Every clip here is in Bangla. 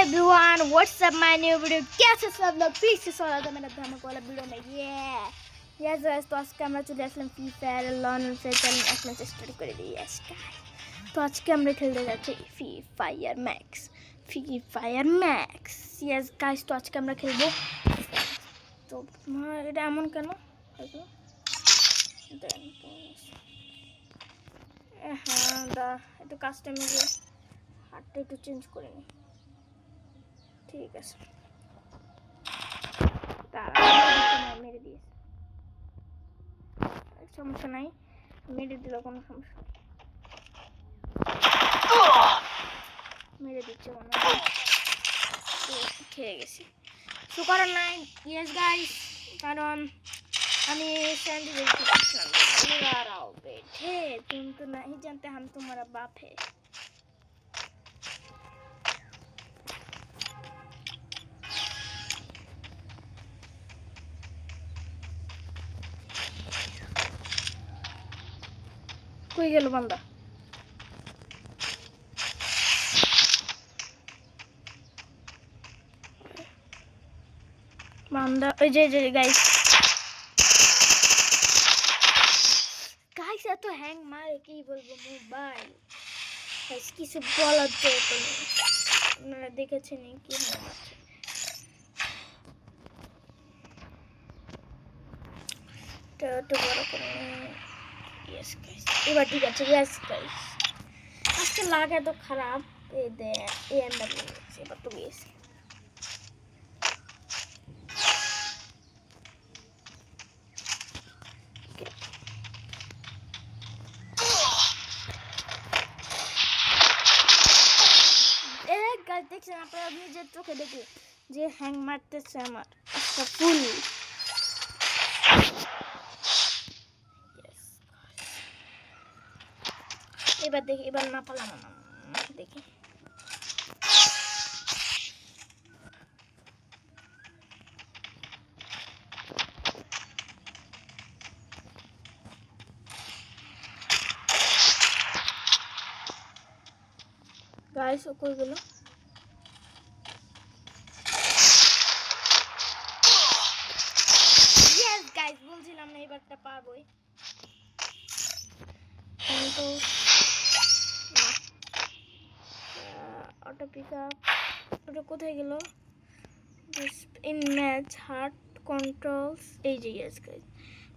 everyone, what's up my new video? कैसे सब लोग फिर से स्वागत है मेरा धमाके वाला वीडियो में। यस गाइस, तो आज के আমরা চলে আসলাম ফ্রি ফায়ার লন ফ্রি চ্যানেল এক ম্যাচ স্টার্ট করে দিই। यस गाइस, তো আজকে আমরা খেলতে যাচ্ছি free fire max. Yes guys, তো আজকে আমরা খেলবো। তো এটা এমন কেন হলো? হ্যাঁ দা একটু কাস্টমে গিয়ে হাতটা একটু চেঞ্জ করে নিই। ঠিক আছে, মেরে দিয়েছে, সমস্যা নাই, মেরে দিল, কোনো সমস্যা নেই, মেরে দিচ্ছে মনে হয়, খেয়ে গেছি। তো করার নাই। ইয়েস গাইস, কারণ আমি স্যান্ডউইচ খাচ্ছিলাম। आओ बेटे, तुम तो नहीं जानते हम तुम्हारा बाप है। कोई गेलो बंदा, बंदा ओই যে गाइस এত হ্যাং মারে কি বলবো, মোবাইল গাইস কিছু বলার দরকার নেই, আপনারা দেখেছেন কি হ্যাং মারছে। তো বড় করে ইয়েস গাইস, এবার ঠিক আছে। ইয়েস গাইস, আজকে লাগা তো খারাপ, এই দে এএমডব্লিউ এবার তো গেছে। দেখছেন আপনারা নিজের চোখে দেখে যে হ্যাং মারতেছে আমার একটা ফুল। এবার দেখি, এবার না পালাম না, দেখি গাইস ও কই গেল। গাইস বলছিলাম না এবারটা পারবোই। অটো পিক আপ, ওটা কোথায় গেল? ইন ম্যাচ হার্ট কন্ট্রোলস, এই যে yes guys,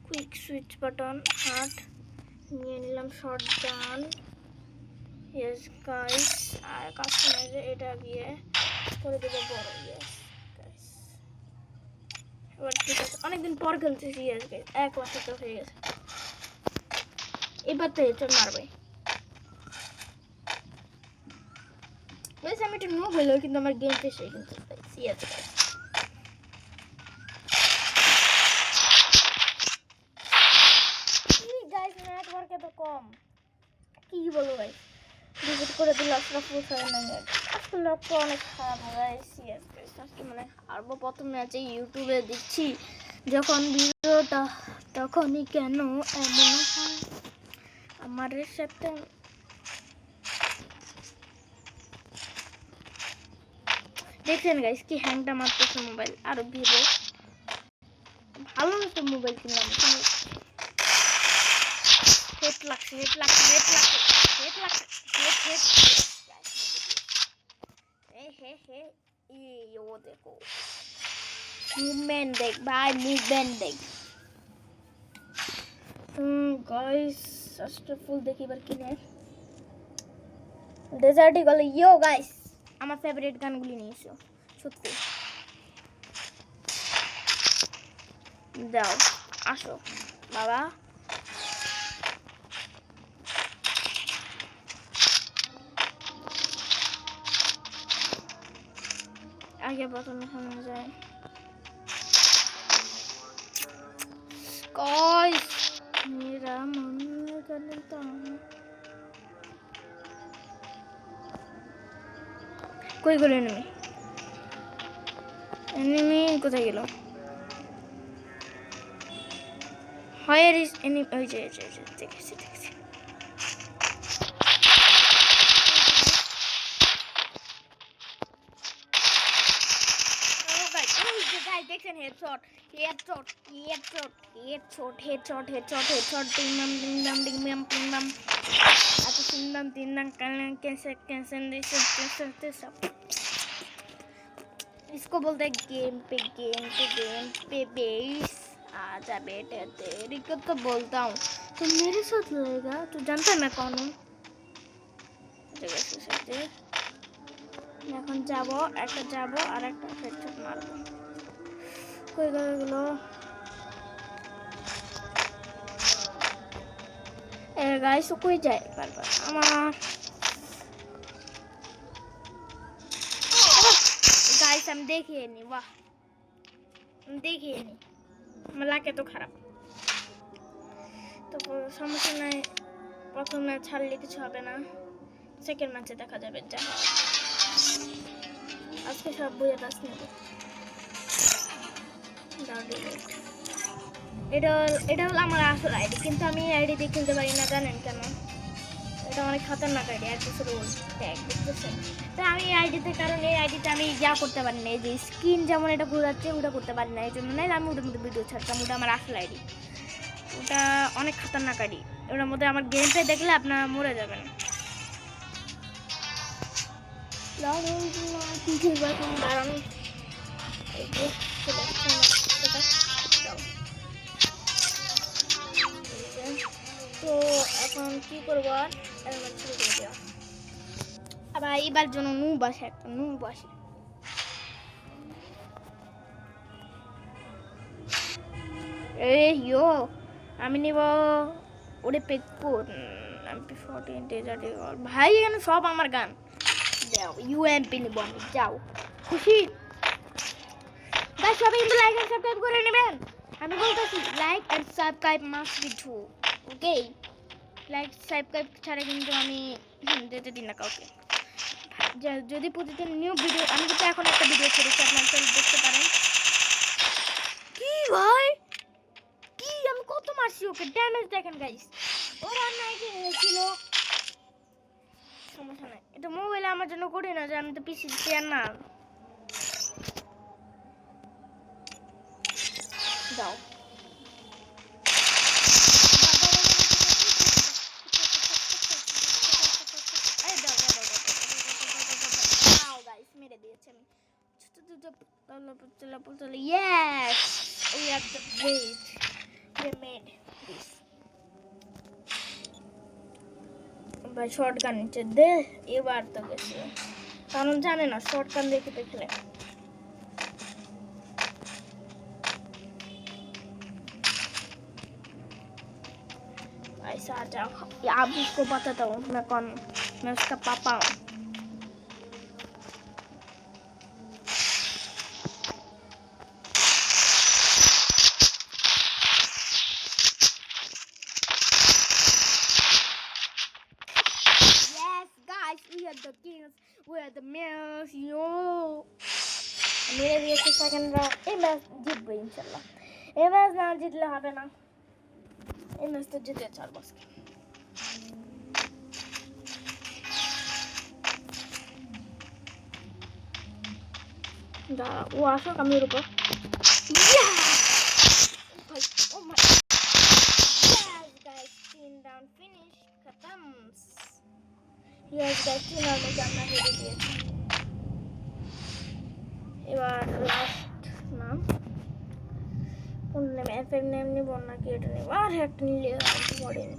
quick switch button heart নিয়ে নিলাম, শর্ট গান। ইয়েস গাইস, আর কাস্টমাইজে এটা গিয়ে করে দেবো বড়। ইয়েস গাইস, এবার ঠিক আছে, অনেকদিন পর খেলতেছি। ইয়েস গাইস, এক বছর তো হয়ে গেছে, এবার তো এটা মারবে। আমি একটু নুব হইলো, কিন্তু আমার গেম শেষ হয়ে কিন্তু ইয়েস গাইস, নেটওয়ার্ক এত কম, কি বলবো গাইস, ডিলিট করে দিল আশরাফুল খানের নেট। আজকে লোকটা অনেক খারাপ গাইস। ইয়েস গাইস, আজকে মানে হারবো। প্রথম ম্যাচে ইউটিউবে দিচ্ছি যখন ভিডিওটা, তখনই কেন এমন হয় আমার সাথে। দেখছেন গাইস কি হ্যাংটা মারতেছে মোবাইল। আরো ভিভো ভালো তো মোবাইল কিনলাম, কিন্তু হেড লাগছে, ये वो देखो, मूवमेंट देख भाई, मूवमेंट देख। गाइस फुल देखी बार किने डेजर्ट গলে। ইয়ো গাইস, আমার ফেভারিট গানগুলি নিয়েছো সত্যি, দাও আসো বাবা। आगे बटन खाना जाए गाइस, मेरा मन करता है। कोई गलो एनिमी কোথায় গেল? Where is enemy? ওই যে দেখেছি। headshot, headshot, headshot, headshot, headshot, headshot, headshot, ding dam, ding dam, ding dam, ding dam. Atau ding dam, kalian cancel, this. इसको बोलते हैं गेम पे बेस। आजा बेटे तेरी को तो बोलता हूँ, तो मेरे साथ लड़ेगा, तो जानता है मैं कौन हूँ। मैं এখন যাবো, একটা যাবো আর একটা হেডশট মারবো। কই গেল এ গাইস, ও কই যায় বারবার আমার। গাইস আমি দেখিয়ে নি, বাহ দেখিয়ে নি, আমার লাগে তো খারাপ। তো সমস্যা নাই, প্রথম ম্যাচ হারলে কিছু হবে না, সেকেন্ড ম্যাচে দেখা যাবে যা হয়। আজকে সব বুঝে পাস নেব। এটা হলো আমার আসল আইডি, কিন্তু আমি এই আইডি দিয়ে খেলতে পারি না, জানেন কেন? এটা অনেক খতরনাক আইডি, 1 বছর ওল্ড ট্যাগ, বুঝতেছেন? তাই আমি এই আইডিতে, কারণ এই আইডিতে আমি যা করতে পারি না, এই যে স্ক্রিন যেমন এটা ঘোরাচ্ছে ওটা করতে পারি না, এই জন্য নাই আমি ওটার মধ্যে ভিডিও ছাড়তাম। ওটা আমার আসল আইডি, ওটা অনেক খতরনাক আইডি। ওটার মধ্যে আমার গেম প্লে দেখলে আপনারা মরে যাবেন। তো এখন কি করবো, আবার এবার জন্য নুব আসে, একটা নুব আসে। আমি নিব ওরে পেকপুর MP14 ডেজার্ট ইগল। ভাই এখানে সব আমার গান দাও, UMP নিব আমি, যাও খুশি। গাইস সবাই কিন্তু লাইক এন্ড সাবস্ক্রাইব করে নেবেন, আমি বলতেছি like and subscribe must be to, okay? Like subscribe ছাড়া কিন্তু আমি যেতে দিই না কাউকে। যদি প্রতিদিন নিউ ভিডিও, আমি কিন্তু এখন একটা ভিডিও ছেড়েছি, আপনারা দেখতে পারেন। কি ভাই, কি আমি কত মারছি ওকে, ড্যামেজ দেখেন গাইস। ওর রান্নায় কি হয়েছিল, সমস্যা নাই, এটা মোবাইলে আমার জন্য করি না, যে আমি তো পিসি প্লেয়ার না। যাও মেরে দিয়েছে আমি। Yes, we have the great. We made this. ভাই শর্টগান নিচে দে, এবার তো গেছে, কারণ জানে না শর্টগান দেখে দেখলে। ऐसा जाओ, आप उसको बताता हूँ मैं कौन, मैं उसका पापा हूँ। The kings, we are the males, yo. मेरे लिए तो सेकंड राउंड ए मैच जीत गई इंशाल्लाह। ए मैच ना जीतले হবে না, এই ম্যাচ তো জিতে ছাড়ব আজকে। দাঁড়া, ও আসো কামের উপর। Oh my, yes guys, 3 round finish, खत्म। Yes guys, 3 round में जाना हेरे दिएছে। এবার লাস্ট নাম কোন নেম, এফএম নেম নিব নাকি এটা নেব? আর একটা নিলে পড়ে নি,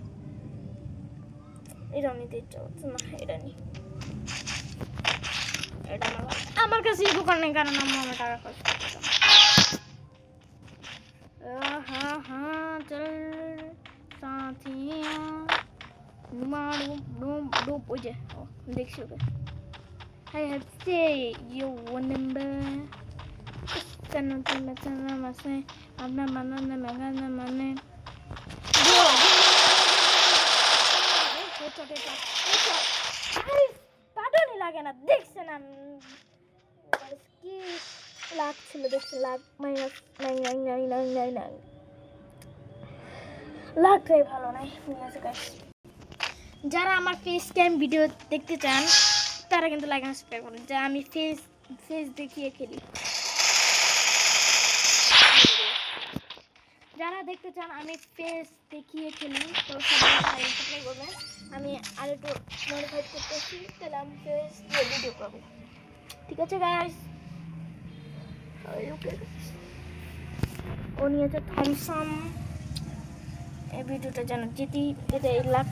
এটা নিতে ইচ্ছা হচ্ছে না, এটা নি, এটা আমার কাছে ইগো করে নেই, কারণ আমি আমার টাকা খরচ করতাম। হ্যাঁ হ্যাঁ চল সাথিয়া মারু ডুম ডুপ, ওই যে দেখছি ওকে। I have say you remember sana sana sana mase amna manana magana mane ছোট পাটনি লাগে না, দেখছেন কি লাগছিল, দেখছেন লাগ মাইনাস 99999 লাগটাই ভালো নাই। ঠিক আছে গাইস, যারা আমার ফেস ক্যাম ভিডিও দেখতে চান তারা কিন্তু লাইক সাবস্ক্রাইব করুন, যা আমি ফেস দেখিয়ে খেলি। যারা দেখতে চান আমি ফেস দেখিয়ে খেলি তো সবাই সাবস্ক্রাইব করবেন। আমি আর একটু মডিফাই করতেছি, তাহলে আমি ফেস দিয়ে ভিডিও করবো। ঠিক আছে গাইস, ও নিয়েছে থমসন। এই ভিডিওটা যেন জিতি, এতে 1 লাখ।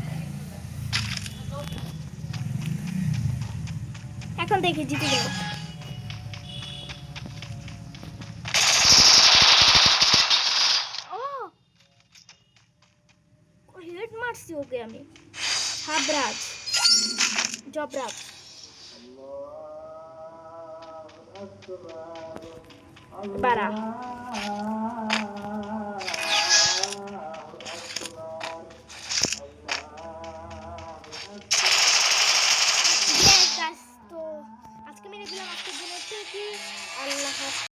এখন দেখি জিতে গেল। ও হেড মারছি ওকে আমি। সাবরাজ, জবরাজ। বারা তো আজকে মেরে দিলাম। আজকের জন্য আল্লাহ হাফেজ।